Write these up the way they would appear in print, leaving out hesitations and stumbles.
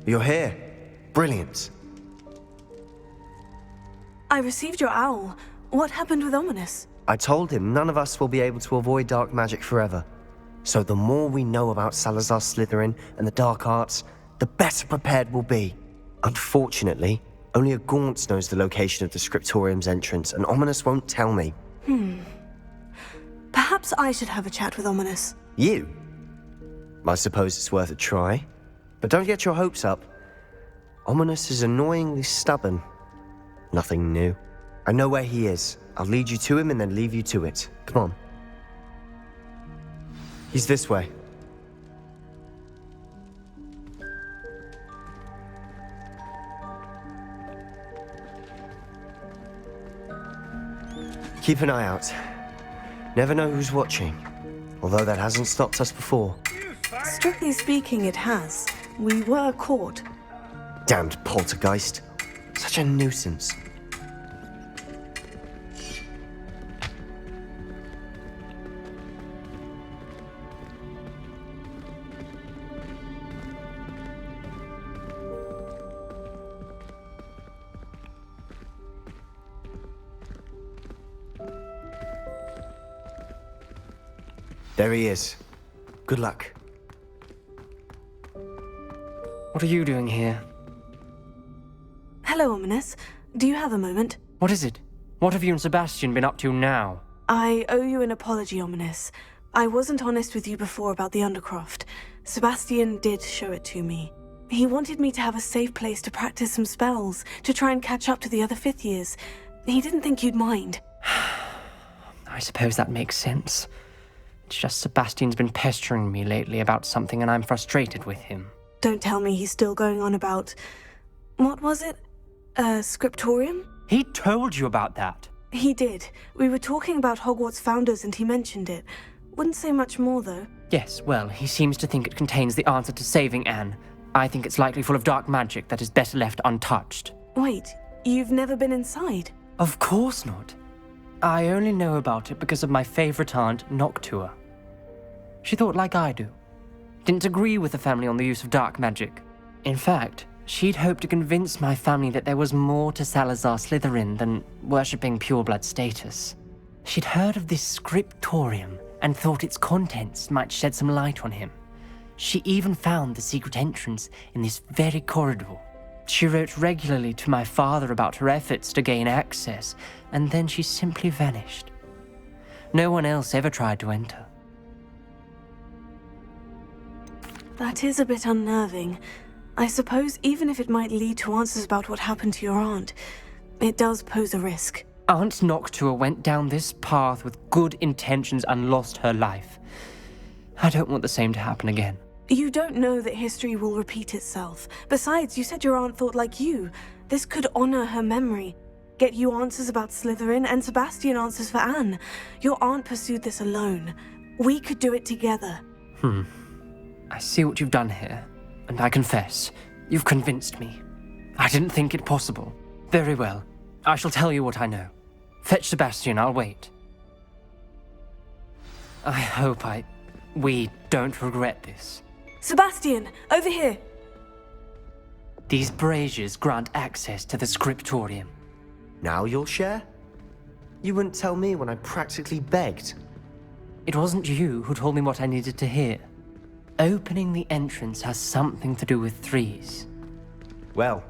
You're here. Brilliant. I received your owl. What happened with Ominous? I told him none of us will be able to avoid dark magic forever. So the more we know about Salazar Slytherin and the dark arts, the better prepared we'll be. Unfortunately, only a Gaunt knows the location of the Scriptorium's entrance, and Ominous won't tell me. Perhaps I should have a chat with Ominous. You? I suppose it's worth a try. But don't get your hopes up. Ominous is annoyingly stubborn. Nothing new. I know where he is. I'll lead you to him and then leave you to it. Come on. He's this way. Keep an eye out. Never know who's watching. Although that hasn't stopped us before. Strictly speaking, it has. We were caught. Damned poltergeist. Such a nuisance. There he is. Good luck. What are you doing here? Hello, Ominous. Do you have a moment? What is it? What have you and Sebastian been up to now? I owe you an apology, Ominous. I wasn't honest with you before about the Undercroft. Sebastian did show it to me. He wanted me to have a safe place to practice some spells, to try and catch up to the other fifth years. He didn't think you'd mind. I suppose that makes sense. It's just Sebastian's been pestering me lately about something and I'm frustrated with him. Don't tell me he's still going on about... What was it? Scriptorium? He told you about that? He did. We were talking about Hogwarts founders and he mentioned it. Wouldn't say much more, though. Yes, well, he seems to think it contains the answer to saving Anne. I think it's likely full of dark magic that is better left untouched. Wait, you've never been inside? Of course not. I only know about it because of my favorite aunt, Noctua. She thought like I do. Didn't agree with the family on the use of dark magic. In fact, she'd hoped to convince my family that there was more to Salazar Slytherin than worshipping pureblood status. She'd heard of this scriptorium and thought its contents might shed some light on him. She even found the secret entrance in this very corridor. She wrote regularly to my father about her efforts to gain access, and then she simply vanished. No one else ever tried to enter. That is a bit unnerving. I suppose even if it might lead to answers about what happened to your aunt, it does pose a risk. Aunt Noctua went down this path with good intentions and lost her life. I don't want the same to happen again. You don't know that history will repeat itself. Besides, you said your aunt thought like you. This could honor her memory. Get you answers about Slytherin and Sebastian answers for Anne. Your aunt pursued this alone. We could do it together. I see what you've done here, and I confess, you've convinced me. I didn't think it possible. Very well. I shall tell you what I know. Fetch Sebastian, I'll wait. I hope we don't regret this. Sebastian, over here! These braziers grant access to the scriptorium. Now you'll share? You wouldn't tell me when I practically begged. It wasn't you who told me what I needed to hear. Opening the entrance has something to do with threes. Well,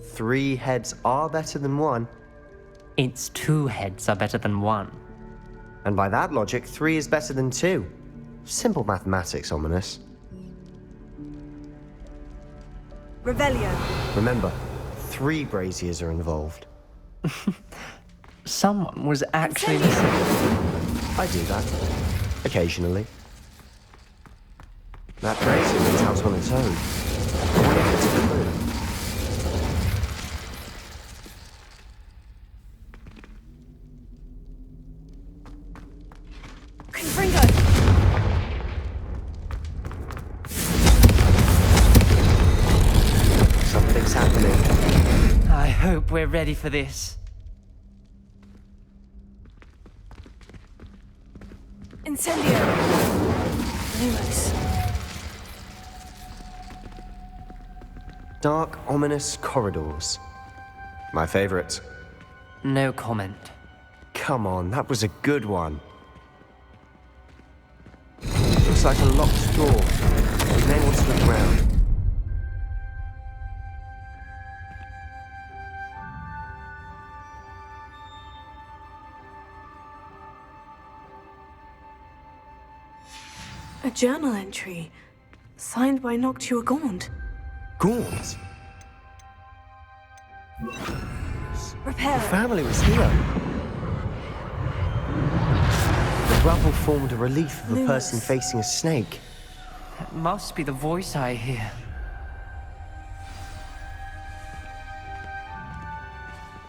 3 heads are better than 1. Its 2 heads are better than 1. And by that logic, 3 is better than 2. Simple mathematics, Ominous. Revelio. Remember, 3 braziers are involved. Someone was actually listening. I do that. Occasionally. That brazier went out on its own. I wonder if it's a clue. Confringo! Something's happening. I hope we're ready for this. Incendio! Lumos. Dark, ominous corridors. My favorite. No comment. Come on, that was a good one. Looks like a locked door. We may want to look around. A journal entry, signed by Noctua Gaunt. Gaunt? Repair. The family was here. The rubble formed a relief of a Lumos. person facing a snake. That must be the voice I hear.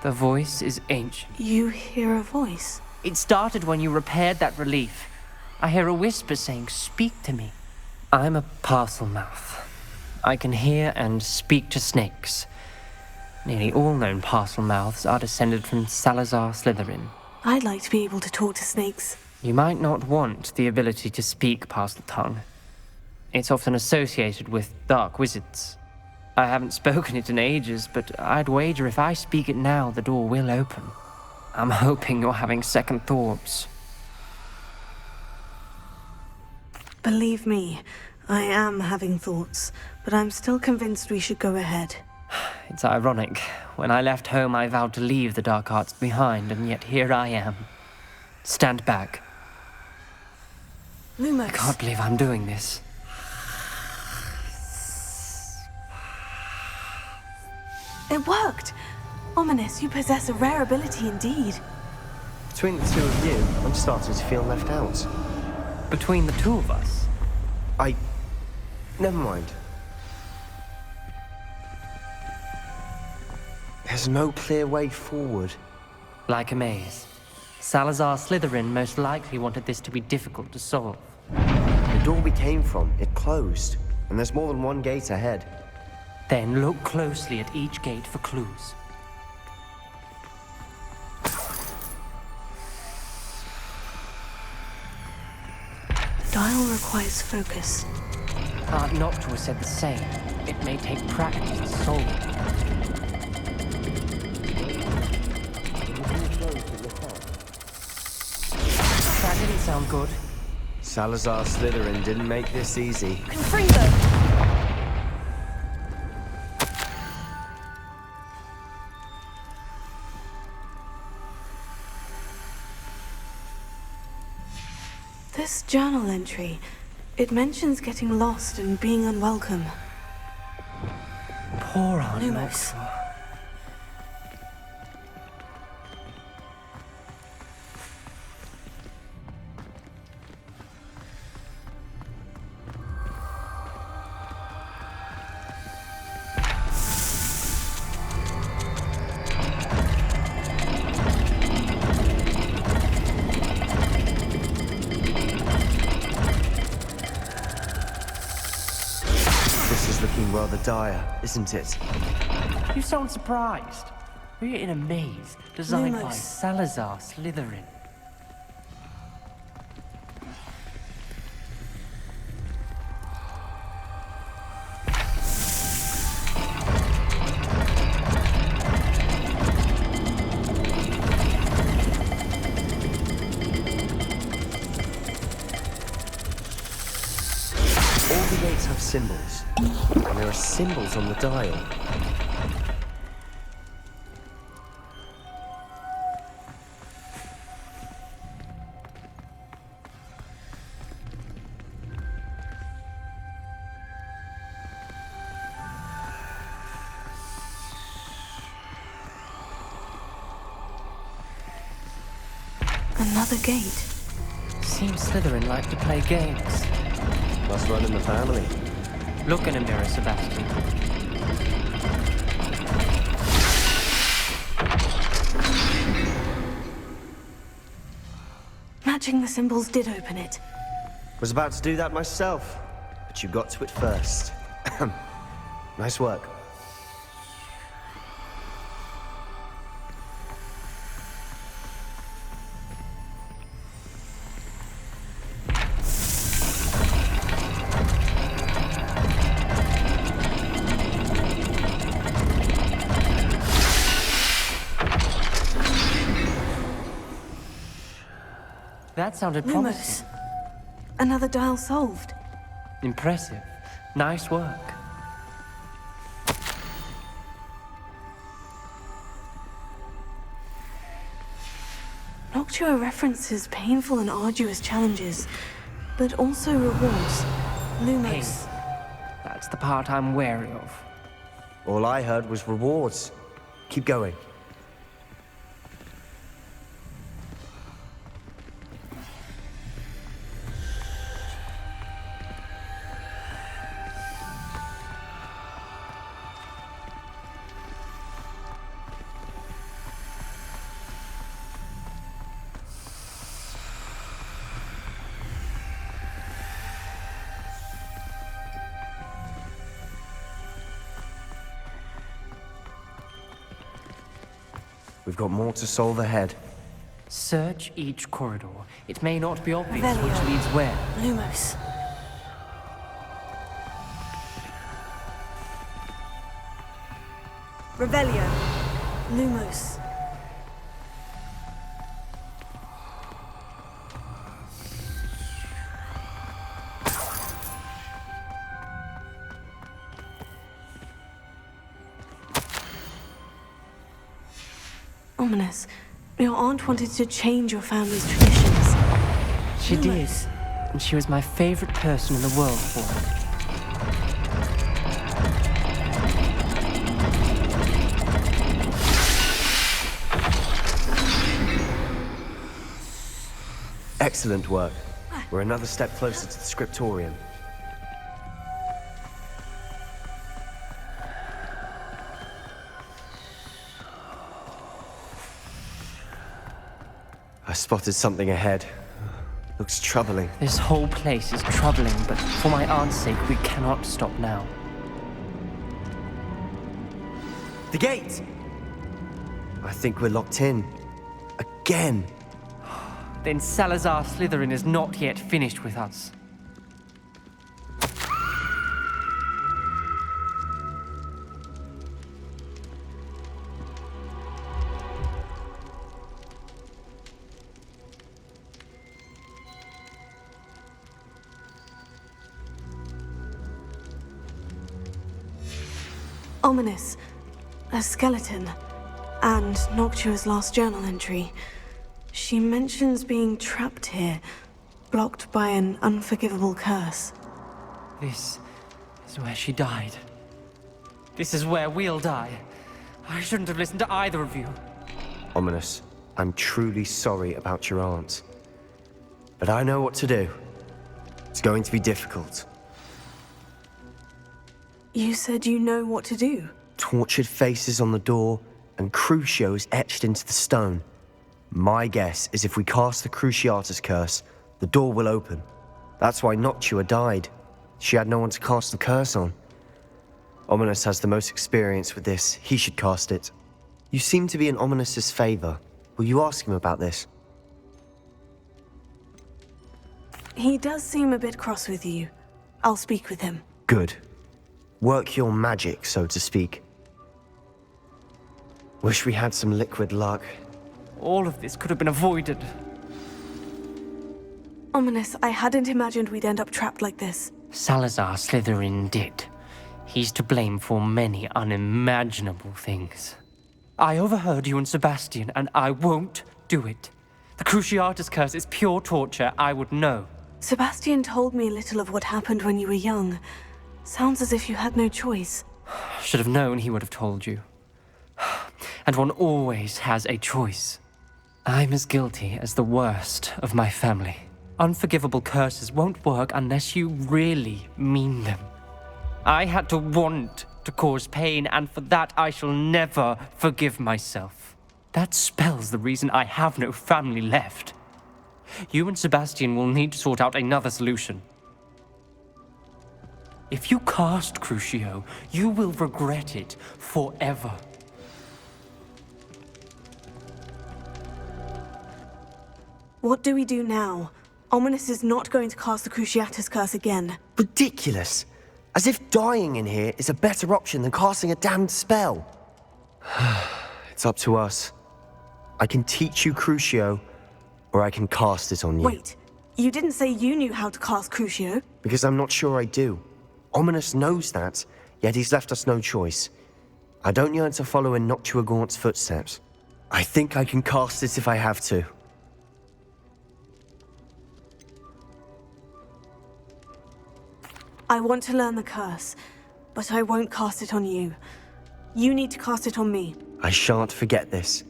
The voice is ancient. You hear a voice. It started when you repaired that relief. I hear a whisper saying, "Speak to me." I'm a parcel mouth. I can hear and speak to snakes. Nearly all known parcel mouths are descended from Salazar Slytherin. I'd like to be able to talk to snakes. You might not want the ability to speak parcel tongue. It's often associated with dark wizards. I haven't spoken it in ages, but I'd wager if I speak it now, the door will open. I'm hoping you're having second thoughts. Believe me, I am having thoughts, but I'm still convinced we should go ahead. It's ironic. When I left home, I vowed to leave the dark arts behind, and yet here I am. Stand back. Lumos. I can't believe I'm doing this. It worked! Ominous, you possess a rare ability indeed. Between the two of you, I'm starting to feel left out. Between the two of us, Never mind. There's no clear way forward. like a maze. Salazar Slytherin most likely wanted this to be difficult to solve. The door we came from, it closed. And there's more than one gate ahead. Then look closely at each gate for clues. The dial requires focus. Aunt Noctua said the same. It may take practice to solve it. That didn't sound good. Salazar Slytherin didn't make this easy. Confringo! This journal entry, it mentions getting lost and being unwelcome. Poor Aunt Lumos. Noctua. This is looking rather dire, isn't it? You sound surprised. We're in a maze designed by Lumos. Salazar Slytherin. All the gates have symbols. And there are symbols on the dial. Another gate. Seems Slytherin like to play games. Must run in the family. Look in a mirror, Sebastian. Matching the symbols did open it. Was about to do that myself, but you got to it first. Nice work. That sounded promising. Lumos. Another dial solved. Impressive. Nice work. Noctua references painful and arduous challenges, but also rewards. Lumos. That's the part I'm wary of. All I heard was rewards. Keep going. We've got more to solve ahead. Search each corridor. It may not be obvious Revelio. which leads where. Lumos. Revelio. Lumos. Ominous. Your aunt wanted to change your family's traditions. She did, Lumos. and she was my favorite person in the world for it. Excellent work. We're another step closer to the scriptorium. I spotted something ahead. Looks troubling. This whole place is troubling, but for my aunt's sake, we cannot stop now. The gate! I think we're locked in. Again. Then Salazar Slytherin is not yet finished with us. Ominous. A skeleton. And Noctua's last journal entry. She mentions being trapped here, blocked by an unforgivable curse. This is where she died. This is where we'll die. I shouldn't have listened to either of you. Ominous, I'm truly sorry about your aunt. But I know what to do. It's going to be difficult. You said you know what to do. Tortured faces on the door, and Crucio is etched into the stone. My guess is if we cast the Cruciatus curse, the door will open. That's why Noctua died. She had no one to cast the curse on. Ominous has the most experience with this. He should cast it. You seem to be in Ominous's favor. Will you ask him about this? He does seem a bit cross with you. I'll speak with him. Good. Work your magic, so to speak. Wish we had some liquid luck. All of this could have been avoided. Ominous, I hadn't imagined we'd end up trapped like this. Salazar Slytherin did. He's to blame for many unimaginable things. I overheard you and Sebastian, and I won't do it. The Cruciatus curse is pure torture, I would know. Sebastian told me little of what happened when you were young. Sounds as if you had no choice. Should have known he would have told you. And one always has a choice. I'm as guilty as the worst of my family. Unforgivable curses won't work unless you really mean them. I had to want to cause pain, and for that I shall never forgive myself. That spells the reason I have no family left. You and Sebastian will need to sort out another solution. If you cast Crucio, you will regret it forever. What do we do now? Ominous is not going to cast the Cruciatus curse again. Ridiculous. As if dying in here is a better option than casting a damned spell. It's up to us. I can teach you Crucio, or I can cast it on you. Wait, you didn't say you knew how to cast Crucio? Because I'm not sure I do. Ominous knows that, yet he's left us no choice. I don't yearn to follow in Noctua Gaunt's footsteps. I think I can cast it if I have to. I want to learn the curse, but I won't cast it on you. You need to cast it on me. I shan't forget this.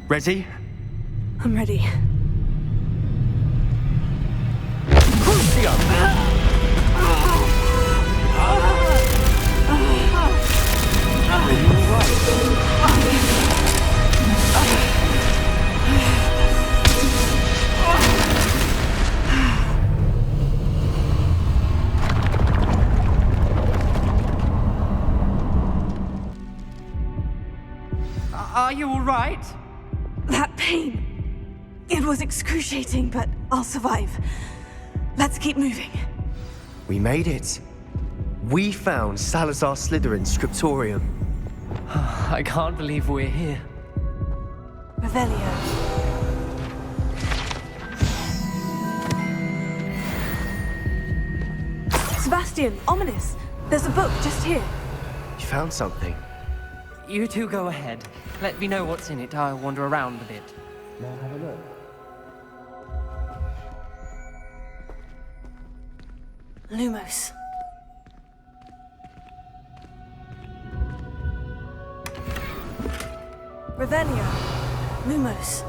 Ready? I'm ready. CRUCIO! Are you all right? That pain. It was excruciating, but I'll survive. Let's keep moving. We made it. We found Salazar Slytherin's scriptorium. I can't believe we're here. Revelio. Sebastian, Ominous. There's a book just here. You found something. You two go ahead. Let me know what's in it. I'll wander around a bit. May I have a look? Lumos. Revelio. Lumos.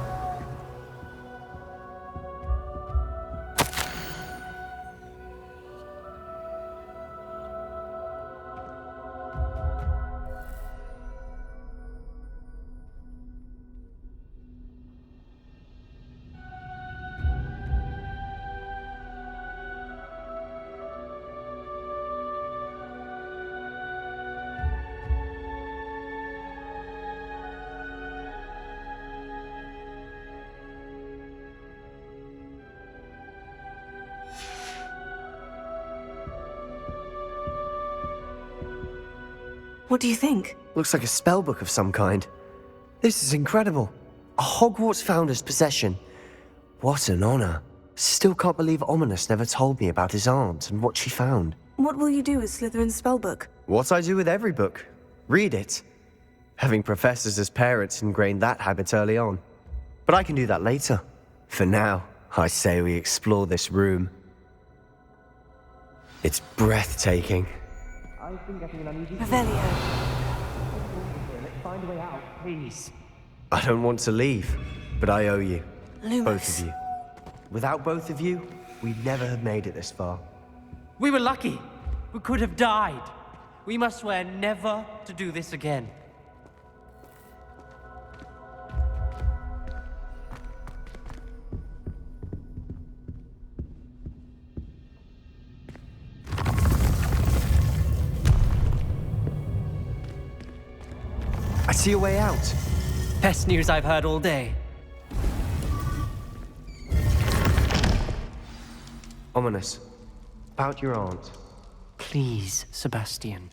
What do you think? Looks like a spellbook of some kind. This is incredible. A Hogwarts founder's possession. What an honor. Still can't believe Ominous never told me about his aunt and what she found. What will you do with Slytherin's spellbook? What I do with every book. Read it. Having professors as parents ingrained that habit early on. But I can do that later. For now, I say we explore this room. It's breathtaking. I've been getting an uneasy Revelio. Let's find a way out, please. I don't want to leave, but I owe you. Lumos. Both of you. Without both of you, we'd never have made it this far. We were lucky. We could have died. We must swear never to do this again. I see a way out. Best news I've heard all day. Ominous. About your aunt. Please, Sebastian.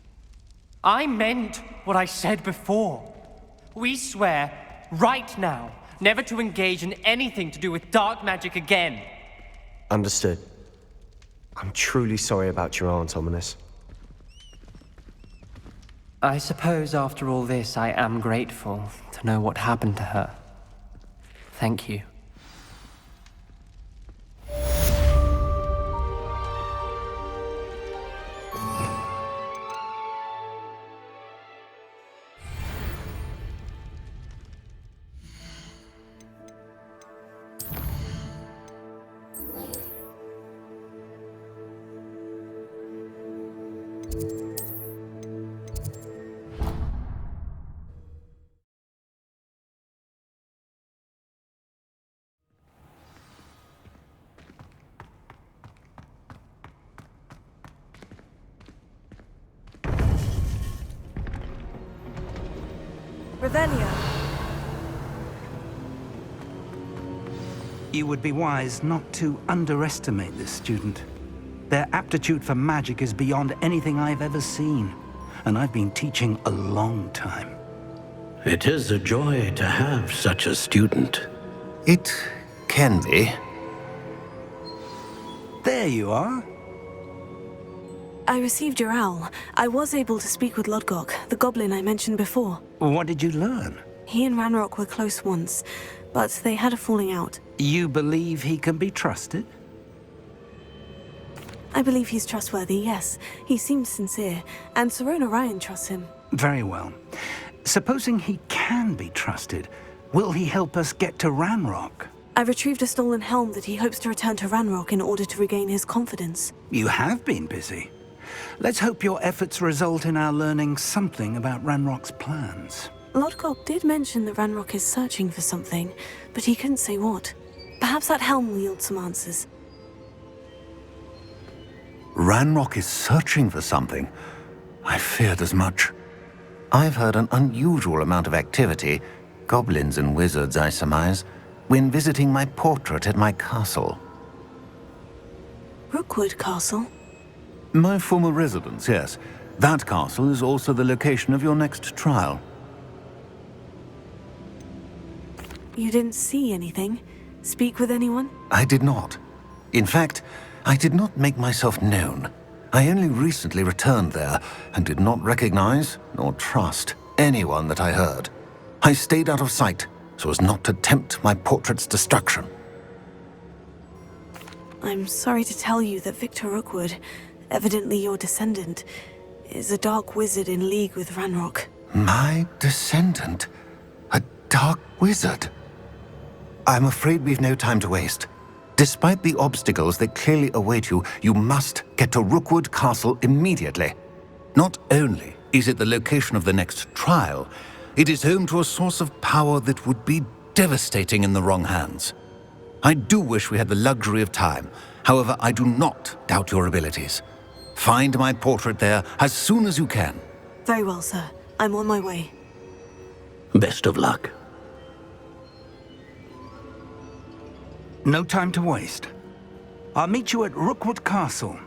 I meant what I said before. We swear, right now, never to engage in anything to do with dark magic again. Understood. I'm truly sorry about your aunt, Ominous. I suppose after all this, I am grateful to know what happened to her. Thank you. Revelio. You would be wise not to underestimate this student. Their aptitude for magic is beyond anything I've ever seen, and I've been teaching a long time. It is a joy to have such a student. It can be. There you are. I received your owl. I was able to speak with Lodgok, the goblin I mentioned before. What did you learn? He and Ranrock were close once, but they had a falling out. You believe he can be trusted? I believe he's trustworthy, yes. He seems sincere, and Sirona Ryan trusts him. Very well. Supposing he can be trusted, will he help us get to Ranrock? I retrieved a stolen helm that he hopes to return to Ranrock in order to regain his confidence. You have been busy. Let's hope your efforts result in our learning something about Ranrock's plans. Lodgok did mention that Ranrock is searching for something, but he couldn't say what. Perhaps that helm will yield some answers. Ranrock is searching for something. I feared as much. I've heard an unusual amount of activity, goblins and wizards, I surmise, when visiting my portrait at my castle. Rookwood Castle? My former residence, yes. That castle is also the location of your next trial. You didn't see anything? Speak with anyone? I did not. In fact, I did not make myself known. I only recently returned there and did not recognize nor trust anyone that I heard. I stayed out of sight so as not to tempt my portrait's destruction. I'm sorry to tell you that Victor Rookwood, evidently your descendant, is a dark wizard in league with Ranrock. My descendant? A dark wizard? I'm afraid we've no time to waste. Despite the obstacles that clearly await you, you must get to Rookwood Castle immediately. Not only is it the location of the next trial, it is home to a source of power that would be devastating in the wrong hands. I do wish we had the luxury of time. However, I do not doubt your abilities. Find my portrait there as soon as you can. Very well, sir. I'm on my way. Best of luck. No time to waste. I'll meet you at Rookwood Castle.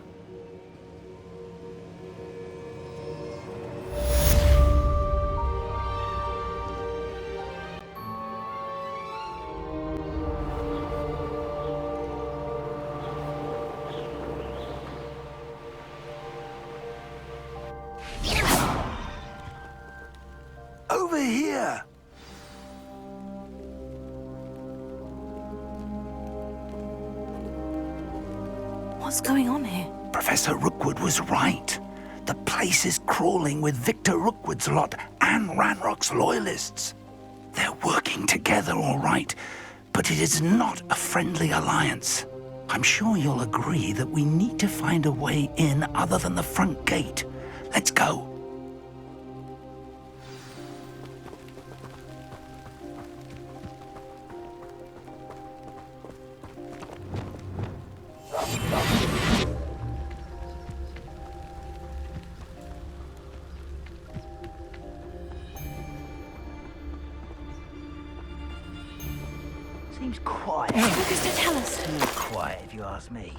Over here! What's going on here? Professor Rookwood was right. The place is crawling with Victor Rookwood's lot and Ranrock's loyalists. They're working together, all right, but it is not a friendly alliance. I'm sure you'll agree that we need to find a way in other than the front gate. Let's go. Seems quiet. Augusta, tell us. Too quiet, if you ask me.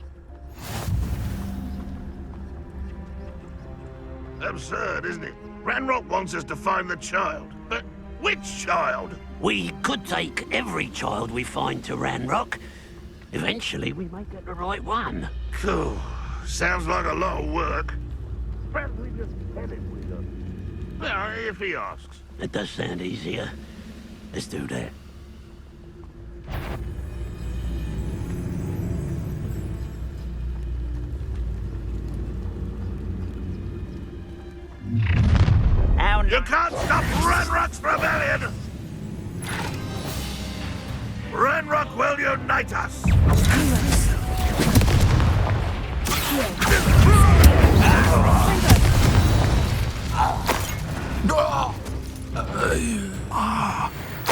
Absurd, isn't it? Ranrock wants us to find the child. But which child? We could take every child we find to Ranrock. Eventually, we may get the right one. Phew, sounds like a lot of work. Perhaps we just tell him we don't. Yeah, if he asks. It does sound easier. Let's do that. You can't stop Ranrock's rebellion! Ranrock will unite us!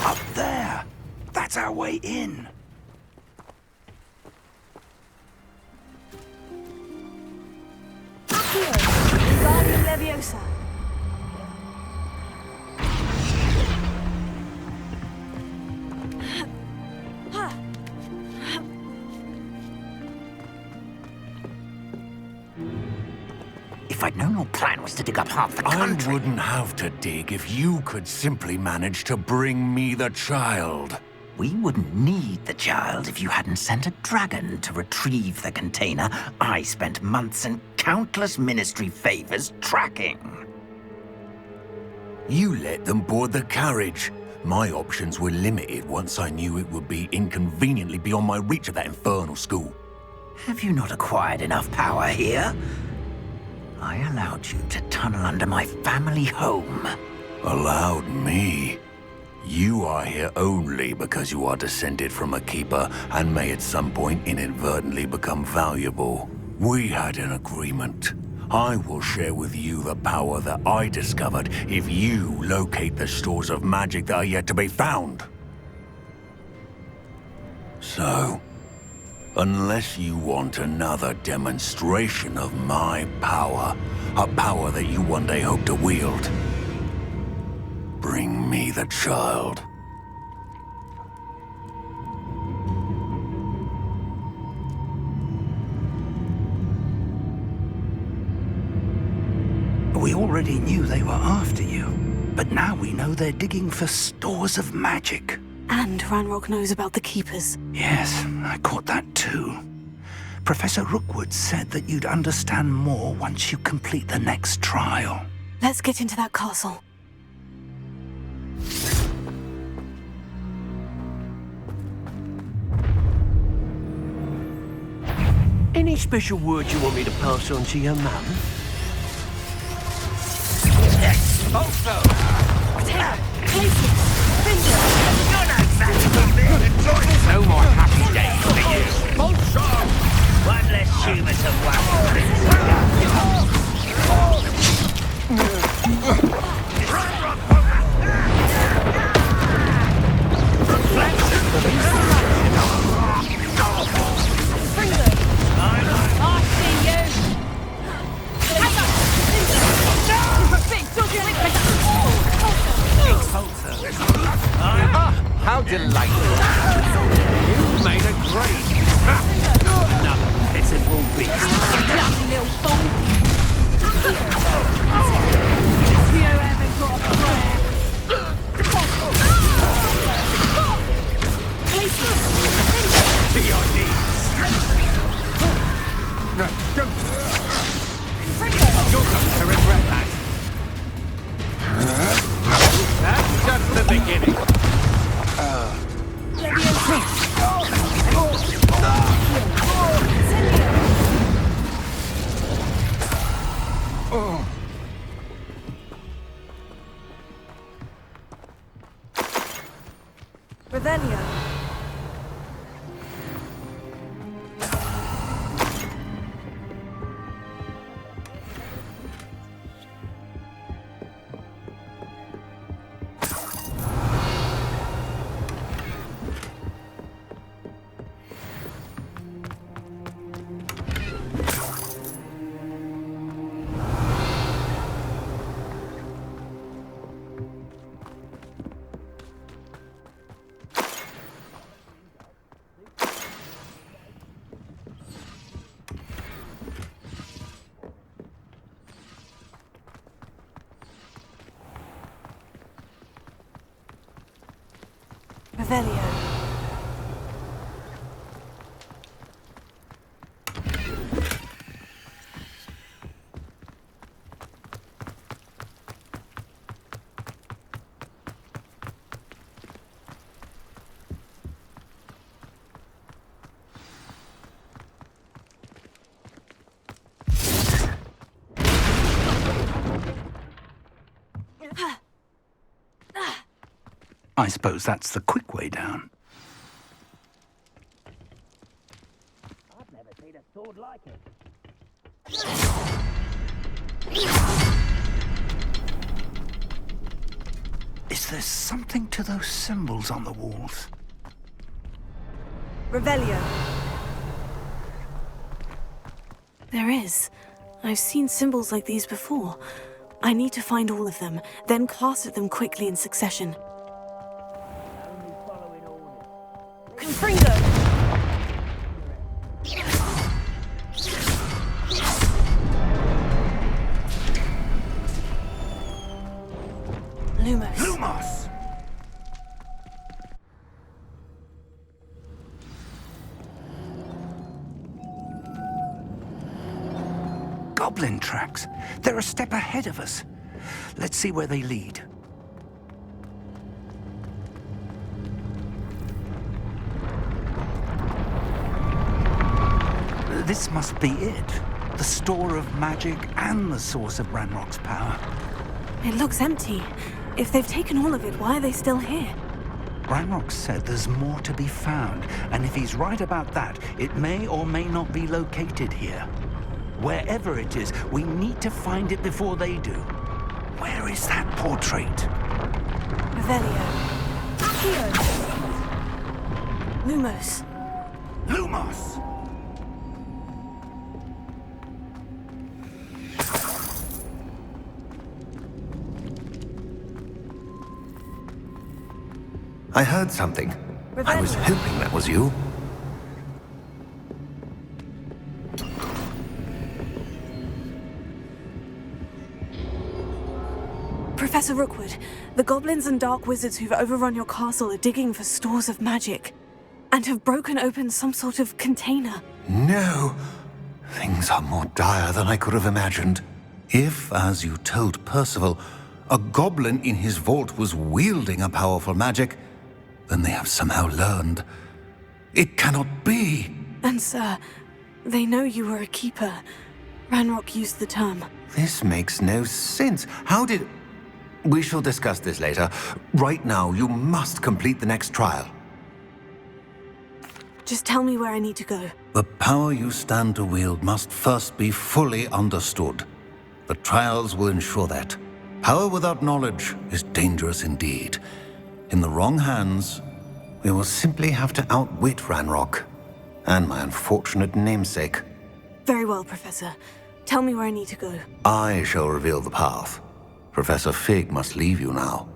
Up there. That's our way in. Guardian Leviosa. If I'd known your plan was to dig up half the I country... wouldn't have to dig if you could simply manage to bring me the child. We wouldn't need the child if you hadn't sent a dragon to retrieve the container I spent months and countless ministry favors tracking. You let them board the carriage. My options were limited once I knew it would be inconveniently beyond my reach of that infernal school. Have you not acquired enough power here? I allowed you to tunnel under my family home. Allowed me? You are here only because you are descended from a keeper and may at some point inadvertently become valuable. We had an agreement. I will share with you the power that I discovered if you locate the stores of magic that are yet to be found. So, unless you want another demonstration of my power, a power that you one day hope to wield, bring me the child. We already knew they were after you, but now we know they're digging for stores of magic. And Ranrock knows about the Keepers. Yes, I caught that too. Professor Rookwood said that you'd understand more once you complete the next trial. Let's get into that castle. Any special word you want me to pass on to your mum? No more happy days for you. One less human to How delightful. You made a great... Another pitiful beast. Bloody little fool! You haven't got a prayer. To your knees. No, don't. You're going to regret that. That's just the beginning. Revelio. Revelio. I suppose that's the quick way down. I've never seen a sword like it. Is there something to those symbols on the walls? Revelio. There is. I've seen symbols like these before. I need to find all of them, then cast at them quickly in succession. Confringo! goblin tracks. They're a step ahead of us. Let's see where they lead. This must be it. The store of magic and the source of Ranrock's power. It looks empty. If they've taken all of it, why are they still here? Ranrock said there's more to be found, and if he's right about that, it may or may not be located here. Wherever it is, we need to find it before they do. Where is that portrait? Revelio. Accio. Lumos. Lumos! I heard something. I was hoping that was you. Professor Rookwood, the goblins and dark wizards who've overrun your castle are digging for stores of magic and have broken open some sort of container. No. Things are more dire than I could have imagined. If, as you told Percival, a goblin in his vault was wielding a powerful magic, then they have somehow learned. It cannot be! And sir, they know you were a keeper. Ranrock used the term. This makes no sense. How did... We shall discuss this later. Right now, you must complete the next trial. Just tell me where I need to go. The power you stand to wield must first be fully understood. The trials will ensure that. Power without knowledge is dangerous indeed. In the wrong hands, we will simply have to outwit Ranrock and my unfortunate namesake. Very well, Professor. Tell me where I need to go. I shall reveal the path. Professor Fig must leave you now.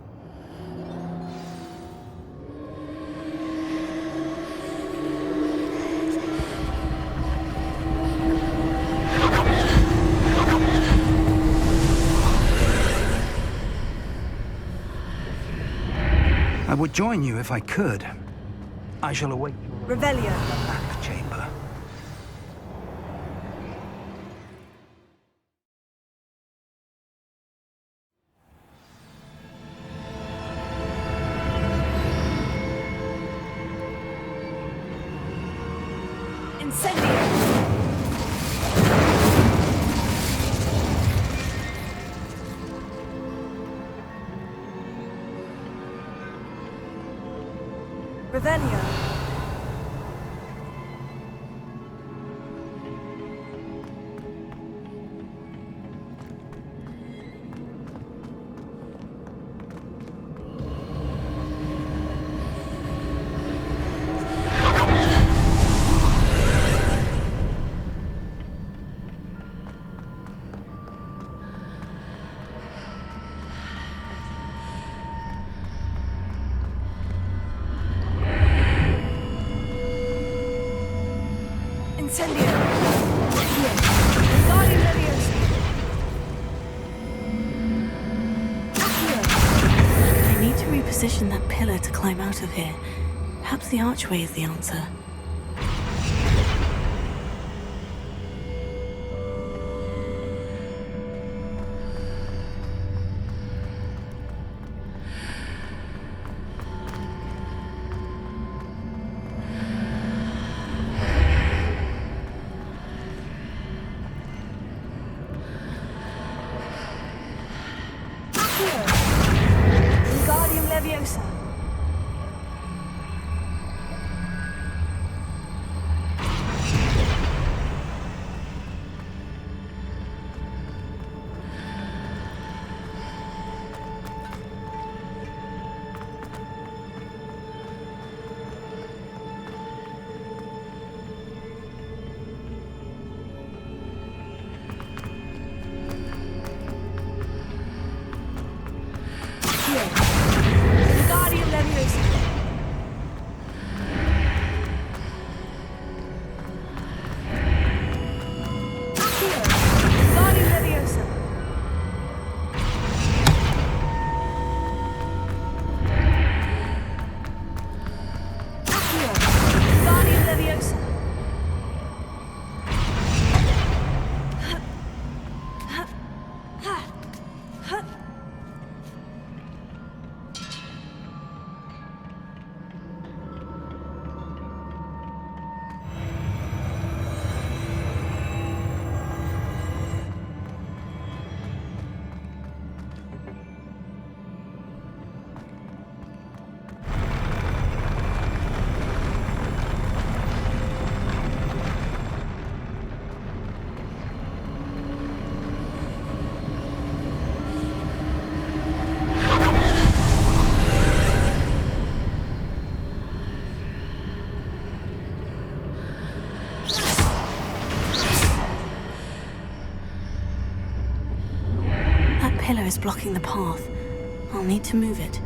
I would join you if I could. I shall await you in Revelio. the back chamber. Incendio. Revelio. Incendio. Accio. Wingardium Leviosa. Accio. I need to reposition that pillar to climb out of here. Perhaps the archway is the answer. Wingardium Leviosa. pillar is blocking the path. I'll need to move it.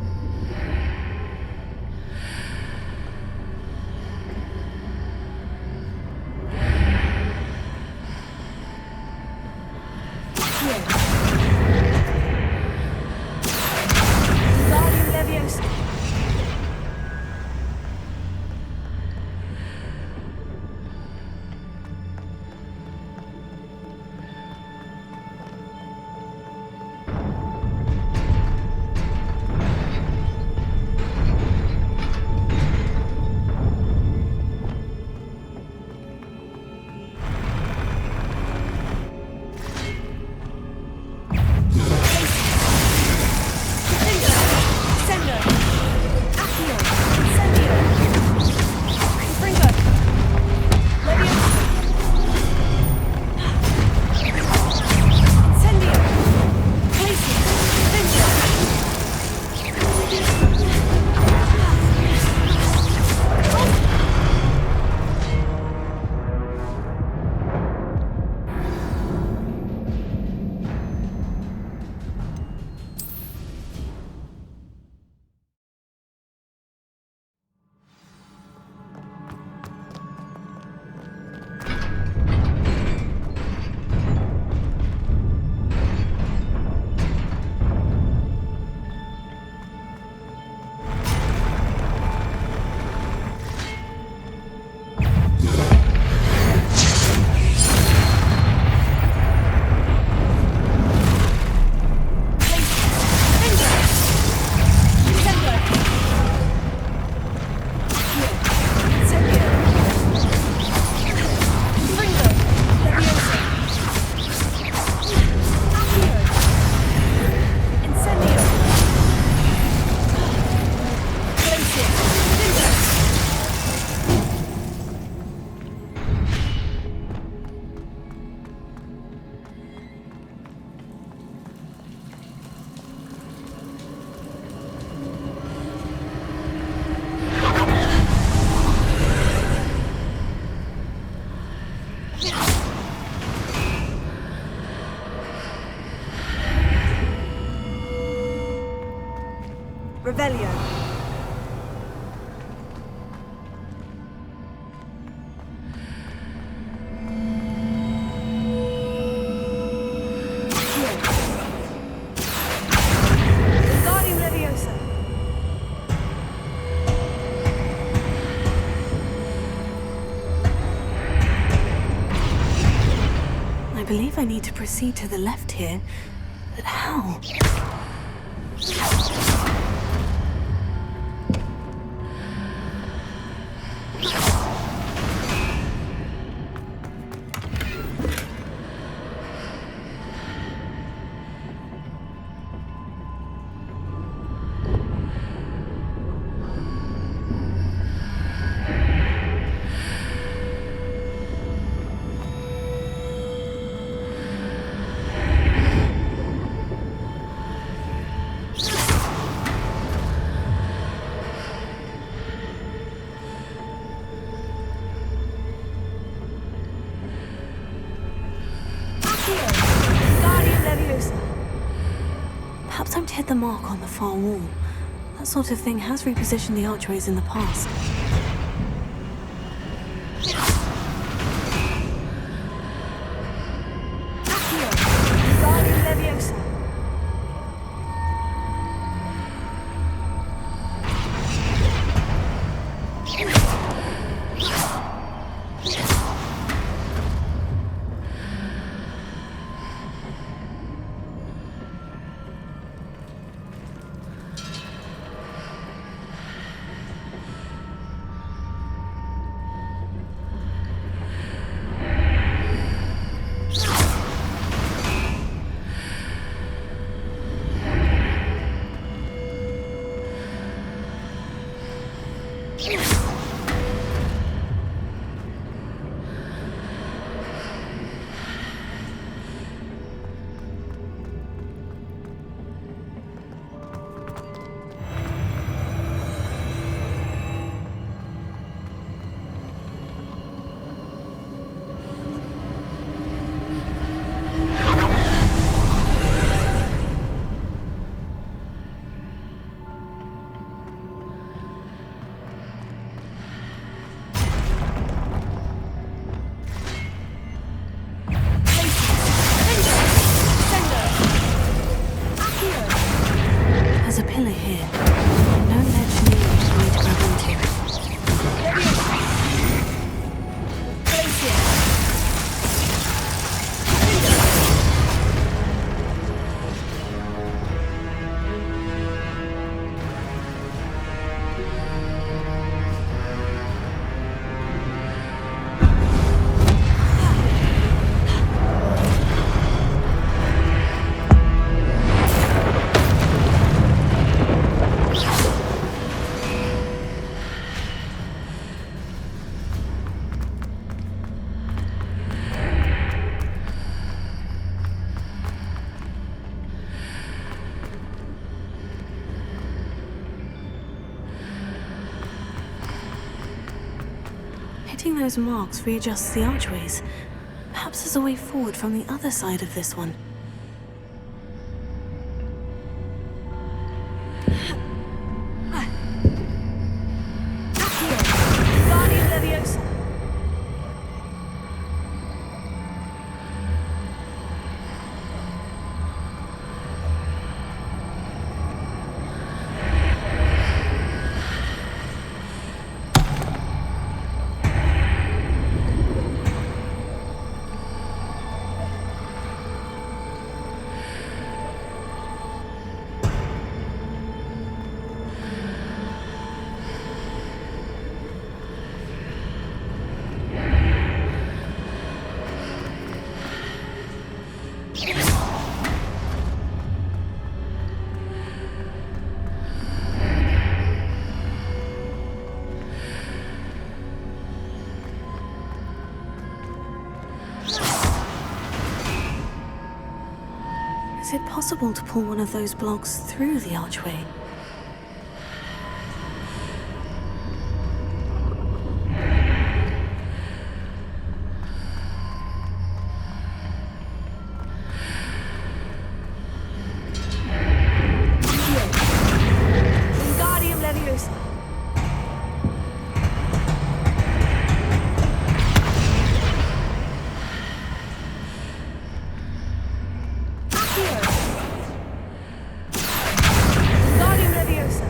Revelio. Wingardium Leviosa. I believe I need to proceed to the left here, but how? Perhaps I'm to hit the mark on the far wall. That sort of thing has repositioned the archways in the past. Wingardium Leviosa. Tracking those marks readjusts the archways. Perhaps there's a way forward from the other side of this one. Guardian Leviosa. Is it possible to pull one of those blocks through the archway? Guardian Leviosa. Guardian Leviosa.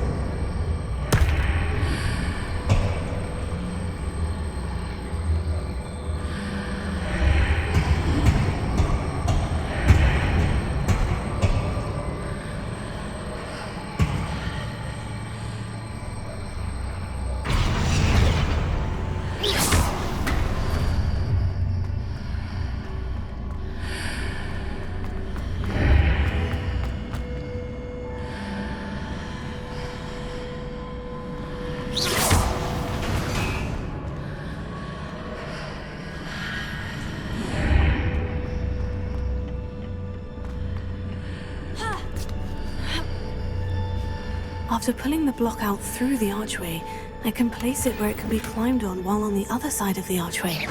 After pulling the block out through the archway, I can place it where it can be climbed on while on the other side of the archway.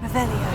Revelio.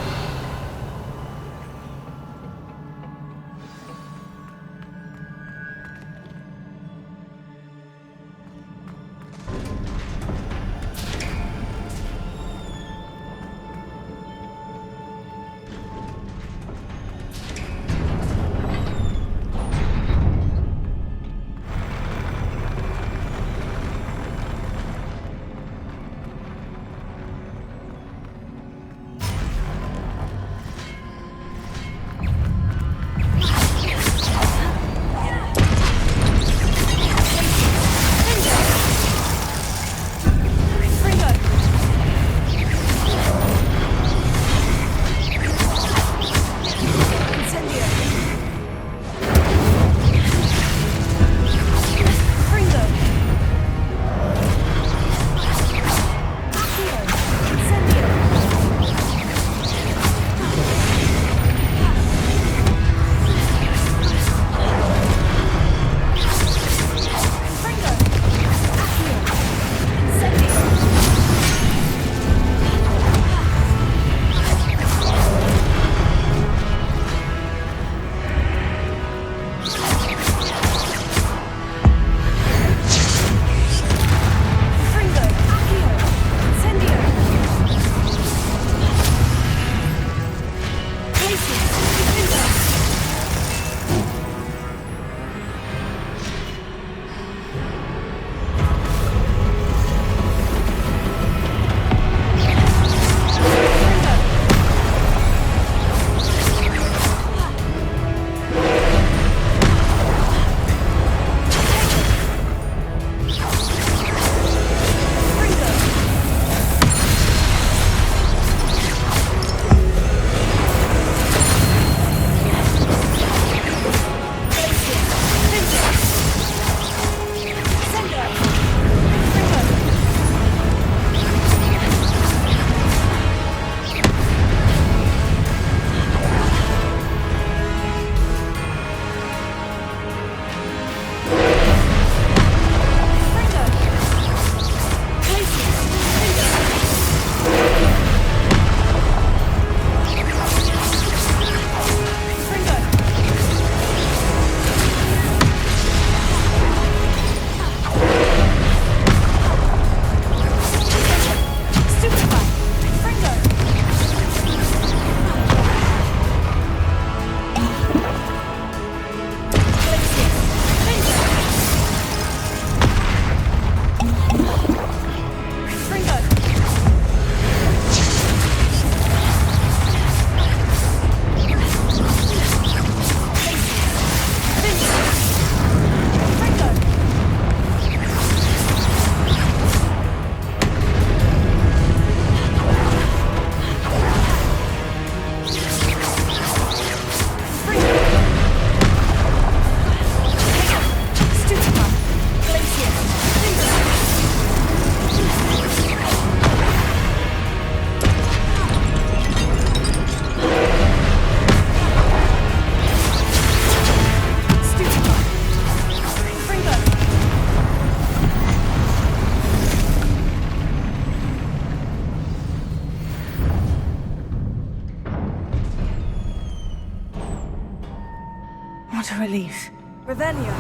a relief. Revelio.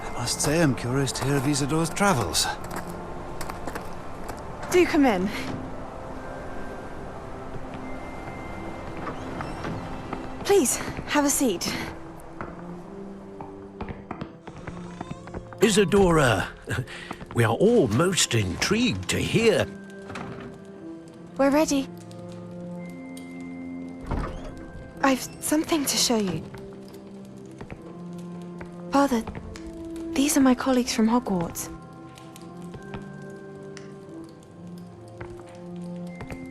I must say I'm curious to hear of Isidore's travels. Do come in. Please, have a seat. Isadora, we are all most intrigued to hear. We're ready. I've something to show you. Father, these are my colleagues from Hogwarts.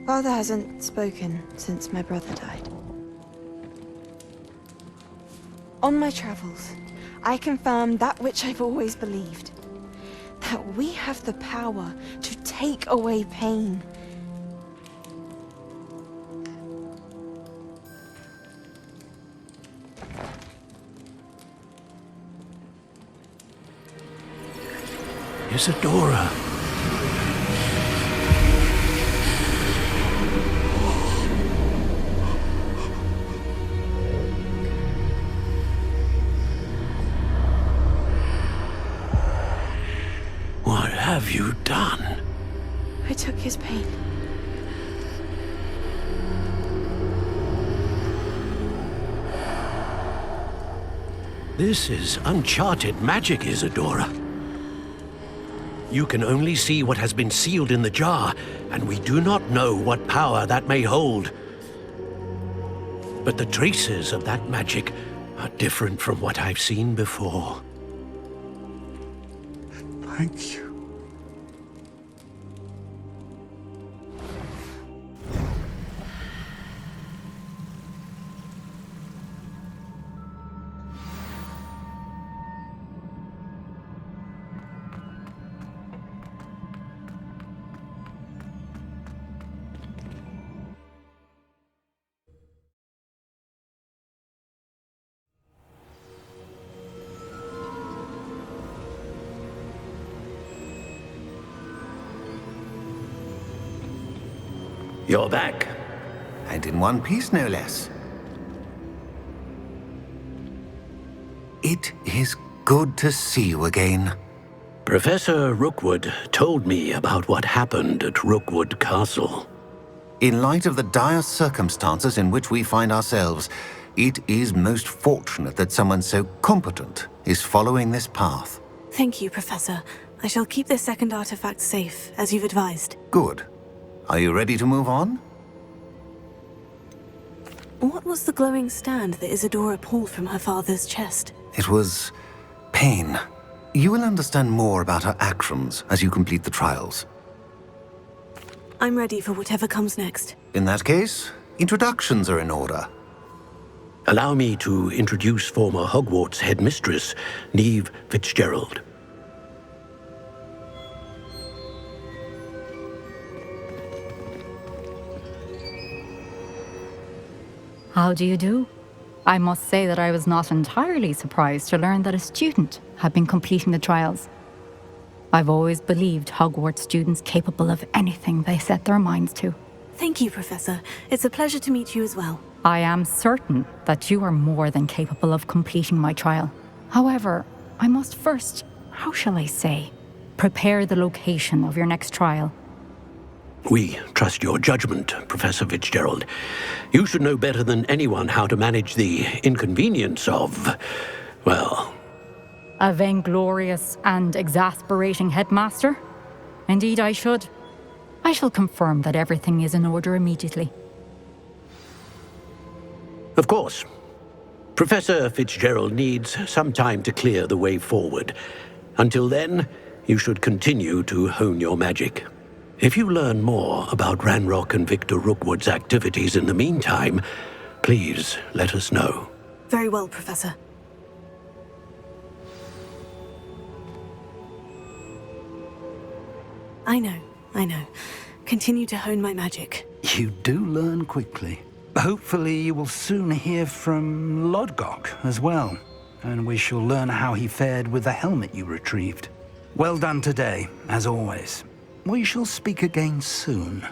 Father hasn't spoken since my brother died. On my travels, I confirmed that which I've always believed. That we have the power to take away pain. Isadora. What have you done? I took his pain. This is uncharted magic, Isadora. You can only see what has been sealed in the jar, and we do not know what power that may hold. But the traces of that magic are different from what I've seen before. Thank you. You're back. And in one piece, no less. It is good to see you again. Professor Rookwood told me about what happened at Rookwood Castle. In light of the dire circumstances in which we find ourselves, it is most fortunate that someone so competent is following this path. Thank you, Professor. I shall keep this second artifact safe, as you've advised. Good. Are you ready to move on? What was the glowing stand that Isadora pulled from her father's chest? It was pain. You will understand more about her actions as you complete the trials. I'm ready for whatever comes next. In that case, introductions are in order. Allow me to introduce former Hogwarts headmistress, Neve Fitzgerald. How do you do? I must say that I was not entirely surprised to learn that a student had been completing the trials. I've always believed Hogwarts students capable of anything they set their minds to. Thank you, Professor. It's a pleasure to meet you as well. I am certain that you are more than capable of completing my trial. However, I must first, how shall I say, prepare the location of your next trial. We trust your judgment, Professor Fitzgerald. You should know better than anyone how to manage the inconvenience of, well... A vainglorious and exasperating headmaster? Indeed, I should. I shall confirm that everything is in order immediately. Of course. Professor Fitzgerald needs some time to clear the way forward. Until then, you should continue to hone your magic. If you learn more about Ranrock and Victor Rookwood's activities in the meantime, please let us know. Very well, Professor. I know. Continue to hone my magic. You do learn quickly. Hopefully you will soon hear from Lodgok as well, and we shall learn how he fared with the helmet you retrieved. Well done today, as always. We shall speak again soon.